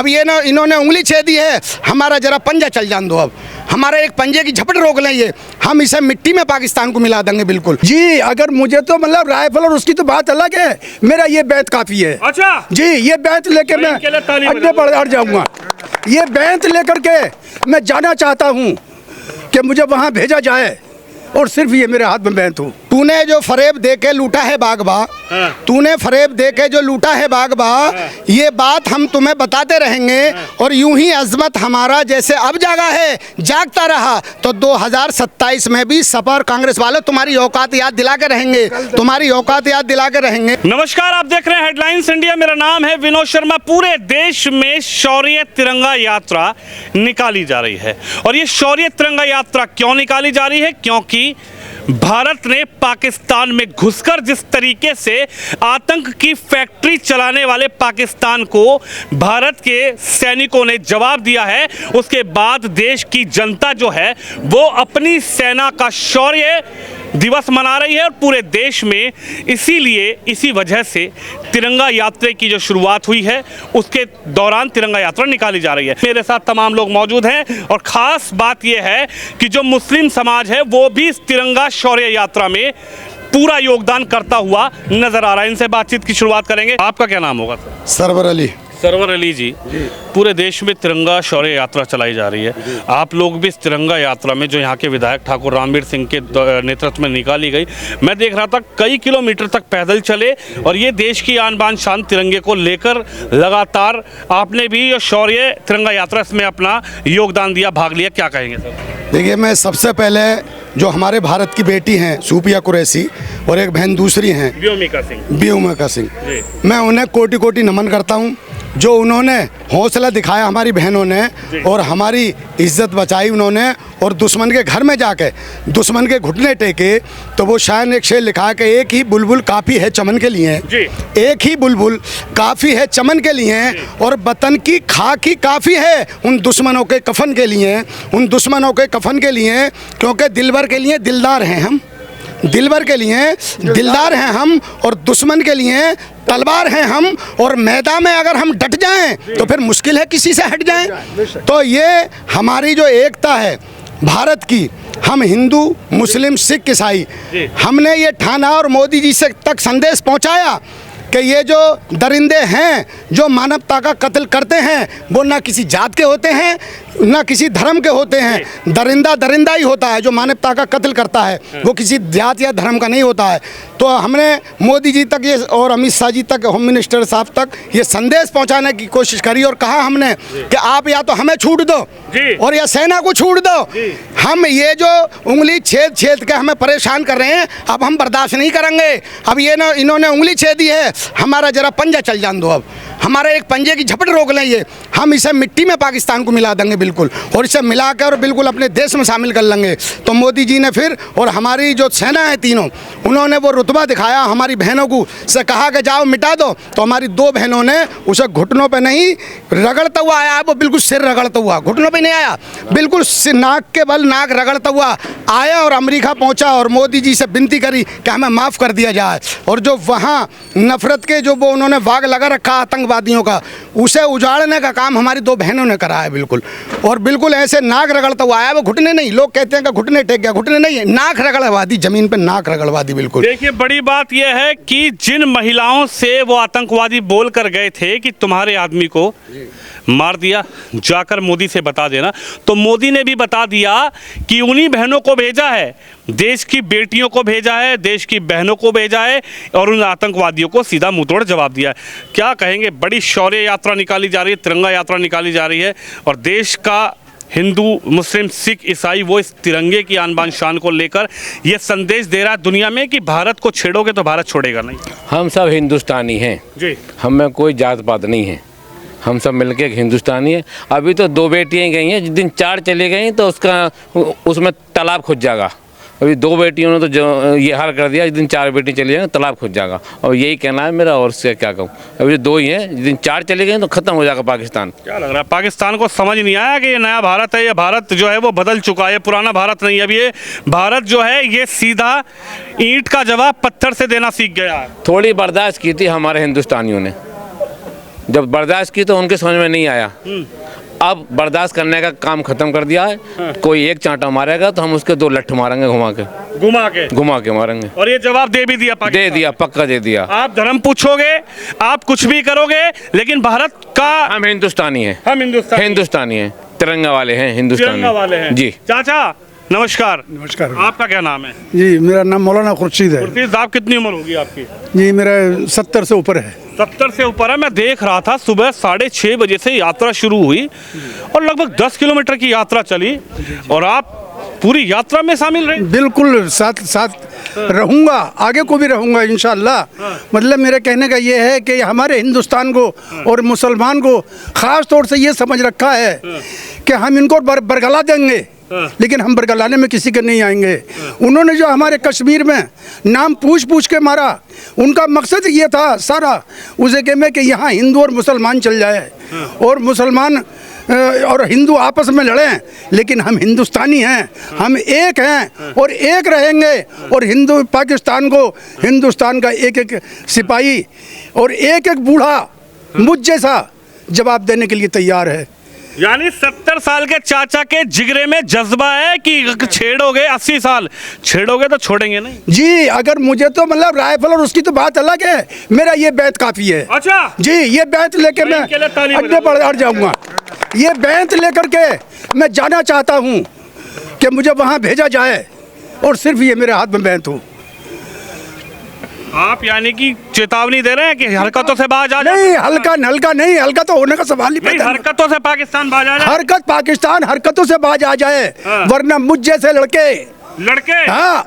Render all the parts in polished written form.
अब ये ना इन्होंने उंगली छेदी है, हमारा जरा पंजा चल जान दो। अब हमारा एक पंजे की झपट रोक लें, ये हम इसे मिट्टी में पाकिस्तान को मिला देंगे बिल्कुल। जी अगर मुझे तो मतलब राइफल और उसकी तो बात अलग है, मेरा ये बैत काफ़ी है। अच्छा जी ये बैत लेके मैं अड्डे पर हट जाऊंगा। ये बैत लेकर के मैं जाना चाहता हूँ कि मुझे वहाँ भेजा जाए और सिर्फ ये मेरे हाथ में बैत हो। तूने जो फरेब दे के लूटा है बागबा, तूने फरेब दे के जो लूटा है बागबा, ये बात हम तुम्हें बताते रहेंगे। और यूं ही अजमत हमारा जैसे अब जागा है, जागता रहा तो 2027 में भी सपा और कांग्रेस वाले तुम्हारी औकात याद दिला के रहेंगे, तुम्हारी औकात याद दिला के रहेंगे। नमस्कार, आप देख रहे हैं हेडलाइंस इंडिया। मेरा नाम है विनोद शर्मा। पूरे देश में शौर्य तिरंगा यात्रा निकाली जा रही है। और ये शौर्य तिरंगा यात्रा क्यों निकाली जा रही है? क्योंकि भारत ने पाकिस्तान में घुसकर जिस तरीके से आतंक की फैक्ट्री चलाने वाले पाकिस्तान को भारत के सैनिकों ने जवाब दिया है, उसके बाद देश की जनता जो है वो अपनी सेना का शौर्य दिवस मना रही है। और पूरे देश में इसीलिए इसी वजह से तिरंगा यात्रा की जो शुरुआत हुई है उसके दौरान तिरंगा यात्रा निकाली जा रही है। मेरे साथ तमाम लोग मौजूद हैं और ख़ास बात यह है कि जो मुस्लिम समाज है वो भी इस तिरंगा शौर्य यात्रा में पूरा योगदान करता हुआ नजर आ रहा है। इनसे बातचीत की शुरुआत करेंगे। आपका क्या नाम होगा? सरवर अली। सरवर अली जी, पूरे देश में तिरंगा शौर्य यात्रा चलाई जा रही है। आप लोग भी इस तिरंगा यात्रा में जो यहाँ के विधायक ठाकुर रामवीर सिंह के नेतृत्व में निकाली गई, मैं देख रहा था कई किलोमीटर तक पैदल चले और ये देश की आन बान शान तिरंगे को लेकर लगातार आपने भी ये शौर्य तिरंगा यात्रा में अपना योगदान दिया, भाग लिया, क्या कहेंगे सर? देखिए, मैं सबसे पहले जो हमारे भारत की बेटी हैं सूफिया कुरैशी और एक बहन दूसरी हैं व्योमिका सिंह, मैं उन्हें कोटि कोटि नमन करता हूँ। जो उन्होंने हौसला दिखाया हमारी बहनों ने और हमारी इज्जत बचाई उन्होंने, और दुश्मन के घर में जाके दुश्मन के घुटने टेके। तो वो शायद एक शेर लिखा कि एक ही बुलबुल काफ़ी है चमन के लिए, एक ही बुलबुल काफ़ी है चमन के लिए, और वतन की खाक ही काफ़ी है उन दुश्मनों के कफन के लिए, उन दुश्मनों के कफन के लिए। क्योंकि दिलबर के लिए दिलदार हैं हम, दिलबर के लिए दिलदार हैं हम, और दुश्मन के लिए तलवार हैं हम। और मैदान में अगर हम डट जाएं तो फिर मुश्किल है किसी से हट जाएं। तो ये हमारी जो एकता है भारत की, हम हिंदू मुस्लिम सिख ईसाई, हमने ये ठाना और मोदी जी से तक संदेश पहुंचाया कि ये जो दरिंदे हैं जो मानवता का कत्ल करते हैं वो ना किसी जात के होते हैं ना किसी धर्म के होते हैं। दरिंदा दरिंदा ही होता है, जो मानवता का कत्ल करता है वो किसी जात या धर्म का नहीं होता है। तो हमने मोदी जी तक ये और अमित शाह जी तक, होम मिनिस्टर साहब तक ये संदेश पहुंचाने की कोशिश करी और कहा हमने कि आप या तो हमें छूट दो और या सेना को छूट दो। हम ये जो उंगली छेद छेद के हमें परेशान कर रहे हैं अब हम बर्दाश्त नहीं करेंगे। अब ये ना इन्होंने उंगली छेदी है, हमारा जरा पंजा चल जान दो। अब हमारे एक पंजे की झपट रोक लें, ये हम इसे मिट्टी में पाकिस्तान को मिला देंगे बिल्कुल, और इसे मिलाकर बिल्कुल अपने देश में शामिल कर लेंगे। तो मोदी जी ने फिर और हमारी जो सेना है तीनों, उन्होंने वो रुतबा दिखाया हमारी बहनों को, से कहा कि जाओ मिटा दो। तो हमारी दो बहनों ने उसे घुटनों पे नहीं रगड़ता हुआ आया, वो बिल्कुल सिर रगड़ता हुआ, घुटनों पे नहीं आया, बिल्कुल नाक के बल नाक रगड़ता हुआ आया और अमेरिका पहुंचा और मोदी जी से विनती करी कि हमें माफ़ कर दिया जाए। और जो वहाँ नफरत के जो वो उन्होंने वाग लगा रखा आतंकवादियों का, उसे उजाड़ने का काम हमारी दो बहनों ने करा है बिल्कुल। और बिल्कुल ऐसे नाक रगड़ता हुआ आया, वो घुटने नहीं, लोग कहते हैं कि घुटने टेक गया, घुटने नहीं है, नाक रगड़वा दी, जमीन पे नाक रगड़वा दी बिल्कुल। देखिए, बड़ी बात यह है कि जिन महिलाओं से वो आतंकवादी बोल कर गए थे कि तुम्हारे आदमी को मार दिया, जाकर मोदी से बता देना, तो मोदी ने भी बता दिया कि उन्हीं बहनों को भेजा है, देश की बेटियों को भेजा है, देश की बहनों को भेजा है, और उन आतंकवादियों को सीधा मुंहतोड़ जवाब दिया है। क्या कहेंगे? बड़ी शौर्य यात्रा निकाली जा रही है, तिरंगा यात्रा निकाली जा रही है, और देश का हिंदू मुस्लिम सिख ईसाई वो इस तिरंगे की आन बान शान को लेकर ये संदेश दे रहा है दुनिया में कि भारत को छेड़ोगे तो भारत छोड़ेगा नहीं। हम सब हिंदुस्तानी हैं जी, हम में कोई जात पात नहीं है, हम सब मिलके एक हिंदुस्तानी है। अभी तो दो बेटियां गई हैं, जिस दिन 4 चली गई तो उसमें तालाब खुद जाएगा। अभी 2 बेटियों ने तो जो ये हाल कर दिया, जिस दिन 4 बेटी चली जाएंगी तालाब खुद जाएगा। और यही कहना है मेरा, और से क्या कहूँ। अभी 2 ही हैं, जिस दिन 4 चली गई तो ख़त्म हो जाएगा पाकिस्तान। क्या लग रहा है पाकिस्तान को समझ नहीं आया कि ये नया भारत है, ये भारत जो है वो बदल चुका है, पुराना भारत नहीं है। अब ये भारत जो है ये सीधा ईंट का जवाब पत्थर से देना सीख गया है। थोड़ी बर्दाश्त की थी हमारे हिंदुस्तानियों ने, जब बर्दाश्त की तो उनके समझ में नहीं आया। अब बर्दाश्त करने का काम खत्म कर दिया है। कोई एक चांटा मारेगा तो हम उसके 2 लठ मारेंगे, घुमा के मारेंगे। और ये जवाब दे भी दिया पाकिस्तान? दे दिया, पक्का दे दिया। आप धर्म पूछोगे, आप कुछ भी करोगे, लेकिन भारत का हम हिंदुस्तानी हैं। हम हिंदुस्तानी हैं, तिरंगा वाले हैं, हिंदुस्तानी तिरंगा वाले हैं जी। चाचा नमस्कार। नमस्कार। आपका क्या नाम है? जी मेरा नाम मौलाना खुर्शीद है। खुर्शीद साहब, कितनी उम्र होगी आपकी? जी मेरा 70 से ऊपर है। 70 से ऊपर है। मैं देख रहा था सुबह 6:30 बजे से यात्रा शुरू हुई और लगभग 10 किलोमीटर की यात्रा चली और आप पूरी यात्रा में शामिल रहे? बिल्कुल साथ साथ रहूंगा, आगे को भी रहूंगा इंशाअल्लाह। मतलब मेरे कहने का ये है कि हमारे हिंदुस्तान को और मुसलमान को ख़ास तौर से ये समझ रखा है कि हम इनको बरगला देंगे, लेकिन हम बरगलाने में किसी के नहीं आएंगे। उन्होंने जो हमारे कश्मीर में नाम पूछ के मारा, उनका मकसद ये था सारा उस जगह में कि यहाँ हिंदू और मुसलमान चल जाए और मुसलमान और हिंदू आपस में लड़ें, लेकिन हम हिंदुस्तानी हैं, हम एक हैं और एक रहेंगे। और हिंदू पाकिस्तान को, हिंदुस्तान का एक एक सिपाही और एक एक बूढ़ा मुझ जैसा जवाब देने के लिए तैयार है। यानी 70 साल के चाचा के जिगरे में जज्बा है कि छेड़ोगे, 80 साल छेड़ोगे तो छोड़ेंगे नहीं। जी अगर मुझे तो मतलब राइफल और उसकी तो बात अलग है, मेरा ये बैत काफ़ी है। अच्छा जी, ये बैत लेके मैं अड्डे पर अड़ जाऊंगा। ये बैत लेकर के मैं जाना चाहता हूँ कि मुझे वहाँ भेजा जाए और सिर्फ ये मेरे हाथ में बैत हो। आप यानी कि चेतावनी दे रहे हैं कि हरकतों से बाज आ जाए? नहीं, हल्का नहीं, हल्का तो होने का सवाल ही पैदा नहीं। हरकतों से पाकिस्तान बाज आ जाए? हरकत पाकिस्तान हरकतों से बाज आ जाए, वरना मुझ जैसे लड़के हाँ,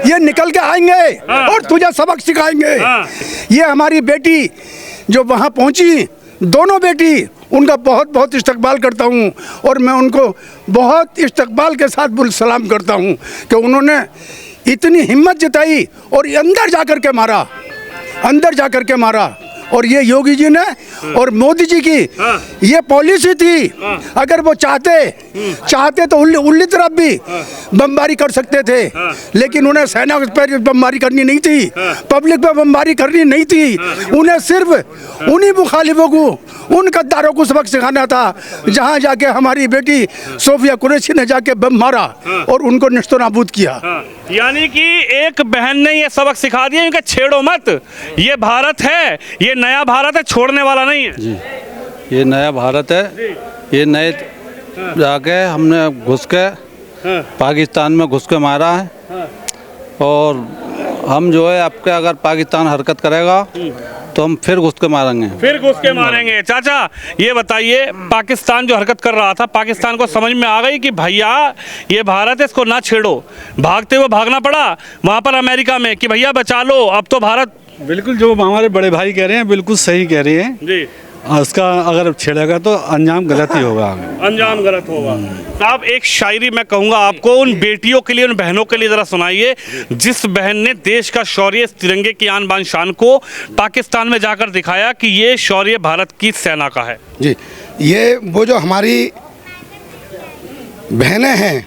ये निकल के आएंगे और तुझे सबक सिखाएंगे। ये हमारी बेटी जो वहाँ पहुँची, दोनों बेटी, उनका बहुत बहुत इस्तकबाल करता हूँ और मैं उनको बहुत इस्तकबाल के साथ सलाम करता हूँ कि उन्होंने इतनी हिम्मत जताई और अंदर जाकर के मारा। और ये योगी जी ने और मोदी जी की ये पॉलिसी थी। अगर वो चाहते तो उल्ली तरफ भी बमबारी कर सकते थे, लेकिन उन्हें सेना पर बमबारी करनी नहीं थी, पब्लिक पर बमबारी करनी नहीं थी। उन्हें सिर्फ उन्हीं मुखालिफों को, उन गद्दारों को सबक सिखाना था। जहाँ जाके हमारी बेटी सोफिया कुरैशी ने जाके बम मारा और उनको निश्तो नाबूद किया। यानी कि एक बहन ने ये सबक सिखा दिया कि छेड़ो मत, ये भारत है, ये नया भारत है, छोड़ने वाला नहीं है। जी, ये नया भारत है। ये नए जाके हमने घुस के पाकिस्तान में घुस के मारा है और हम जो है आपके अगर पाकिस्तान हरकत करेगा तो हम फिर घुस के मारेंगे। चाचा ये बताइए, पाकिस्तान जो हरकत कर रहा था, पाकिस्तान को समझ में आ गई कि भैया ये भारत है, इसको ना छेड़ो, भागते हुए भागना पड़ा वहाँ पर अमेरिका में कि भैया बचा लो, अब तो भारत। बिल्कुल जो हमारे बड़े भाई कह रहे हैं बिल्कुल सही कह रहे हैं जी। उसका अगर छेड़ेगा तो अंजाम गलत ही होगा। अंजाम गलत होगा। साहब एक शायरी मैं कहूँगा आपको, उन बेटियों के लिए, उन बहनों के लिए ज़रा सुनाइए जिस बहन ने देश का शौर्य, तिरंगे की आन बान शान को पाकिस्तान में जाकर दिखाया कि ये शौर्य भारत की सेना का है। जी, ये वो जो हमारी बहनें हैं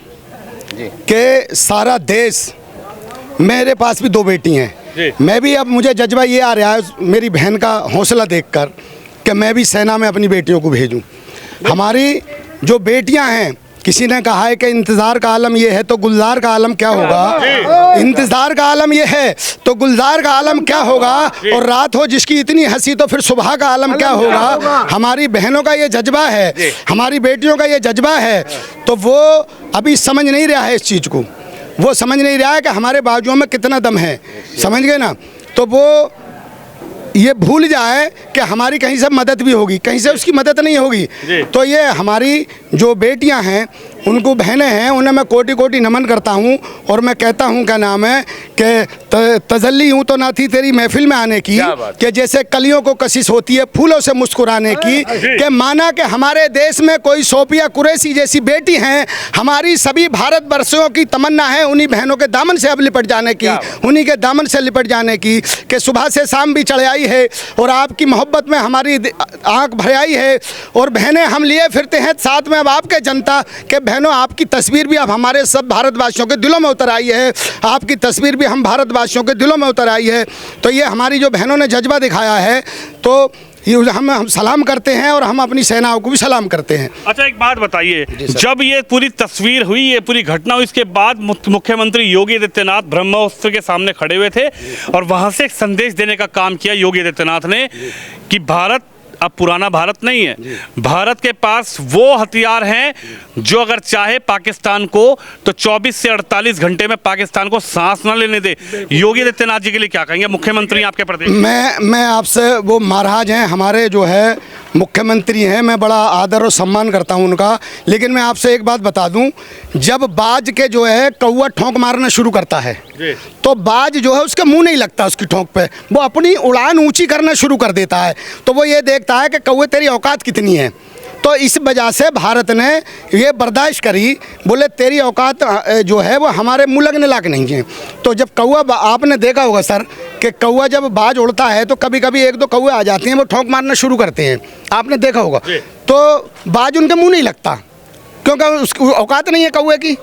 कि सारा देश, मेरे पास भी 2 बेटी हैं, मैं भी अब मुझे जज्बा ये आ रहा है मेरी बहन का हौसला देखकर कि मैं भी सेना में अपनी बेटियों को भेजूं। हमारी जो बेटियां हैं, किसी ने कहा है कि इंतज़ार का आलम ये है तो गुलजार का आलम क्या होगा। इंतज़ार का आलम ये है तो गुलजार का आलम क्या होगा, और रात हो जिसकी इतनी हंसी तो फिर सुबह का आलम क्या होगा। हमारी बहनों का ये जज्बा है, हमारी बेटियों का ये जज्बा है, तो वो अभी समझ नहीं रहा है इस चीज़ को, वो समझ नहीं रहा है कि हमारे बाजुओं में कितना दम है, समझ गए ना। तो वो ये भूल जाए कि हमारी कहीं से मदद भी होगी, कहीं से उसकी मदद नहीं होगी। तो ये हमारी जो बेटियां हैं, उनको बहनें हैं, उन्हें मैं कोटि कोटि नमन करता हूं और मैं कहता हूं क्या नाम है कि तजल्ली यूँ तो ना थी तेरी महफिल में आने की कि जैसे कलियों को कशिश होती है फूलों से मुस्कुराने की, कि माना कि हमारे देश में कोई सोफिया कुरैशी जैसी बेटी हैं। हमारी सभी भारतवर्षियों की तमन्ना है उन्हीं बहनों के दामन से अब लिपट जाने की, उन्हीं के दामन से लिपट जाने की, कि सुबह से शाम भी चढ़ आई है और आपकी मोहब्बत में हमारी आँख भर आई है। और बहनें हम लिए फिरते हैं साथ में अब आपके जनता के बहनों, आपकी तस्वीर भी अब हमारे सब भारतवासियों के दिलों में उतर आई है, आपकी तस्वीर भी हम भारतवासियों के दिलों में उतर आई है। तो ये हमारी जो बहनों ने जज्बा दिखाया है, तो ये हम सलाम करते हैं और हम अपनी सेनाओं को भी सलाम करते हैं। अच्छा, एक बात बताइए, जब ये पूरी तस्वीर हुई, ये पूरी घटना हुई, इसके बाद मुख्यमंत्री योगी आदित्यनाथ ब्रह्मोत्सव के सामने खड़े हुए थे और वहां से एक संदेश देने का काम किया योगी आदित्यनाथ ने कि भारत अब पुराना भारत नहीं है, भारत के पास वो हथियार हैं जो अगर चाहे पाकिस्तान को तो 24 से 48 घंटे में पाकिस्तान को सांस न लेने दे। योगी आदित्यनाथ जी के लिए क्या कहेंगे, मुख्यमंत्री आपके प्रदेश? मैं आपसे, वो महाराज हैं हमारे, जो है मुख्यमंत्री हैं, मैं बड़ा आदर और सम्मान करता हूं उनका, लेकिन मैं आपसे एक बात बता दूं, जब बाज के जो है कौवा ठोंक मारना शुरू करता है तो बाज जो है उसके मुंह नहीं लगता उसकी ठोंक पे, वो अपनी उड़ान ऊंची करना शुरू कर देता है। तो वो ये देखता है कि कौवे तेरी औकात कितनी है। तो इस वजह से भारत ने ये बर्दाश्त करी, बोले तेरी औकात जो है वो हमारे मुँह लगने लायक नहीं है। तो जब कौवा, आपने देखा होगा सर कि कौवा जब बाज उड़ता है तो कभी कभी एक दो कौवे आ जाते हैं, वो ठोंक मारना शुरू करते हैं, आपने देखा होगा। तो बाज उनके मुँह नहीं लगता क्योंकि उसकी औकात नहीं है कौवे की,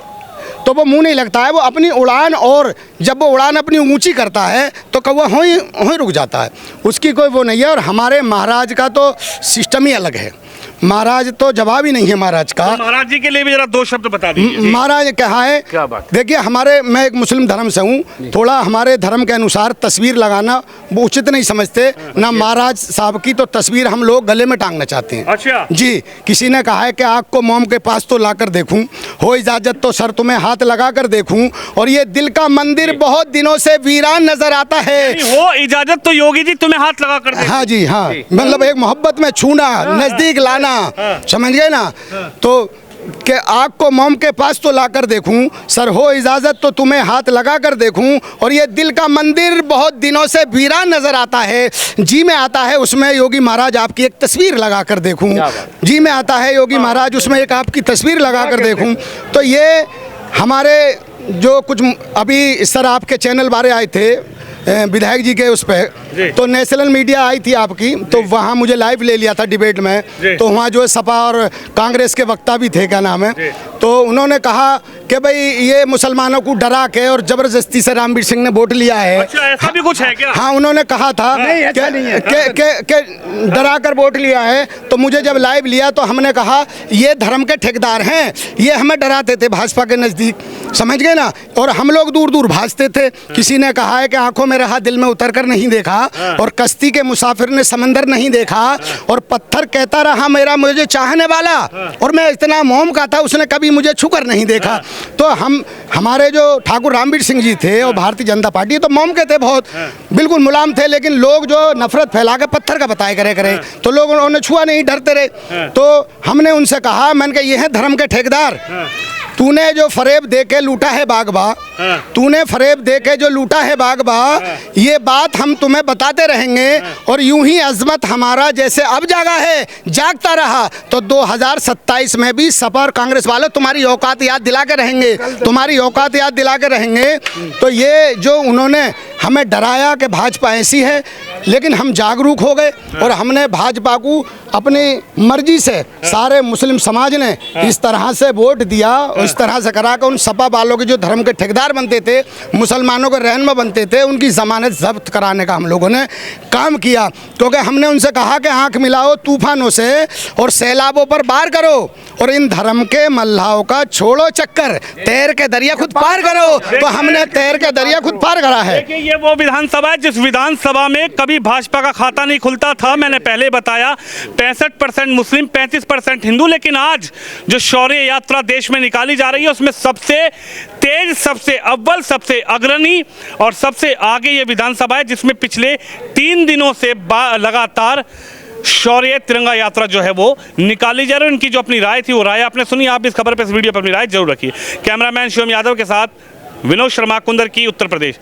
तो वो मुंह नहीं लगता है, वो अपनी उड़ान, और जब वो उड़ान अपनी ऊंची करता है तो कौवा हों रुक जाता है, उसकी कोई वो नहीं है। और हमारे महाराज का तो सिस्टम ही अलग है, महाराज तो जवाब ही नहीं है महाराज का। तो महाराज जी के लिए भी जरा दो शब्द बता दीजिए। महाराज क्या है, क्या बात? देखिए हमारे, मैं एक मुस्लिम धर्म से हूँ, थोड़ा हमारे धर्म के अनुसार तस्वीर लगाना वो उचित नहीं समझते ना। महाराज साहब की तो तस्वीर हम लोग गले में टांगना चाहते हैं। अच्छा जी, किसी ने कहा है कि आग को मोम के पास तो लाकर देखूं, हो इजाजत तो सर तुम्हें हाथ लगा कर देखूं, और ये दिल का मंदिर बहुत दिनों से वीरान नजर आता है। हो इजाजत तो योगी जी तुम्हें हाथ लगा कर देखूं। हाँ जी, हाँ, मतलब एक मोहब्बत में छूना, नजदीक लाना, समझ गए ना। तो कि आग को मोम के पास तो लाकर देखूं, सर हो इजाज़त तो तुम्हें हाथ लगा कर देखूं, और ये दिल का मंदिर बहुत दिनों से वीरान नज़र आता है, जी में आता है उसमें योगी महाराज आपकी एक तस्वीर लगा कर देखूं, जी में आता है योगी महाराज उसमें एक आपकी तस्वीर लगा कर देखूं। तो ये हमारे जो कुछ अभी सर आपके चैनल बारे आए थे विधायक जी के उस पर, तो नेशनल मीडिया आई थी आपकी, तो वहाँ मुझे लाइव ले लिया था डिबेट में, तो वहाँ जो है सपा और कांग्रेस के वक्ता भी थे, क्या नाम है, तो उन्होंने कहा कि भाई ये मुसलमानों को डरा के और जबरदस्ती से रामवीर सिंह ने वोट लिया है। अच्छा, ऐसा भी कुछ है क्या? हाँ, उन्होंने कहा था कि डरा कर वोट लिया है। तो मुझे जब लाइव लिया तो हमने कहा ये धर्म के ठेकेदार हैं, ये हमें डराते थे भाजपा के नज़दीक, समझ गए ना, और हम लोग दूर दूर भाजते थे। किसी ने कहा है कि आंखों में रहा दिल में उतर कर नहीं देखा, और कश्ती के मुसाफिर ने समंदर नहीं देखा, और पत्थर कहता रहा मेरा मुझे चाहने वाला, और मैं इतना मोम का था उसने कभी मुझे छूकर नहीं देखा। तो हमारे जो ठाकुर रामवीर सिंह जी थे और भारतीय जनता पार्टी तो मोम के थे, बहुत बिल्कुल मुलायम थे, लेकिन लोग जो नफरत फैला के पत्थर का बताए करे तो लोग उन्होंने छुआ नहीं, डरते रहे। तो हमने उनसे कहा, मैंने कहा ये हैं धर्म के ठेकेदार, तूने जो फरेब दे के लूटा है बागबा, तूने फरेब दे के जो लूटा है बागबा, ये बात हम तुम्हें बताते रहेंगे, और यूं ही अजमत हमारा जैसे अब जागा है जागता रहा तो 2027 में भी सपा और कांग्रेस वाले तुम्हारी औकात याद दिला के रहेंगे, तुम्हारी औकात याद दिला के रहेंगे। तो ये जो उन्होंने हमें डराया कि भाजपा ऐसी है, लेकिन हम जागरूक हो गए और हमने भाजपा को अपनी मर्जी से, सारे मुस्लिम समाज ने इस तरह से वोट दिया और इस तरह से करा कि उन सपा वालों के जो धर्म के ठेकेदार बनते थे, मुसलमानों के रहनुमा बनते थे, उनकी ज़मानत जब्त कराने का हम लोगों ने काम किया। क्योंकि हमने उनसे कहा कि आंख मिलाओ तूफानों से और सैलाबों पर पार करो, और इन धर्म के मल्लाहों का छोड़ो चक्कर, तैर के दरिया खुद पार करो। तो हमने तैर के दरिया खुद पार करा है। देखिए, ये वो विधानसभा है जिस विधानसभा में कभी भाजपा का खाता नहीं खुलता था। मैंने पहले बताया 65% मुस्लिम, 35% हिंदू, लेकिन आज जो शौर्य यात्रा देश में निकाली जा रही है उसमें सबसे तेज, सबसे अव्वल, सबसे अग्रणी और सबसे आगे ये विधानसभा है, जिसमें पिछले 3 दिनों से लगातार शौर्य तिरंगा यात्रा जो है वो निकाली जा रही है। उनकी जो अपनी राय थी वो राय आपने सुनी। आप इस खबर पर, इस वीडियो पर अपनी राय जरूर रखिए। कैमरामैन शिवम यादव के साथ विनोद शर्मा, कुंदर की, उत्तर प्रदेश।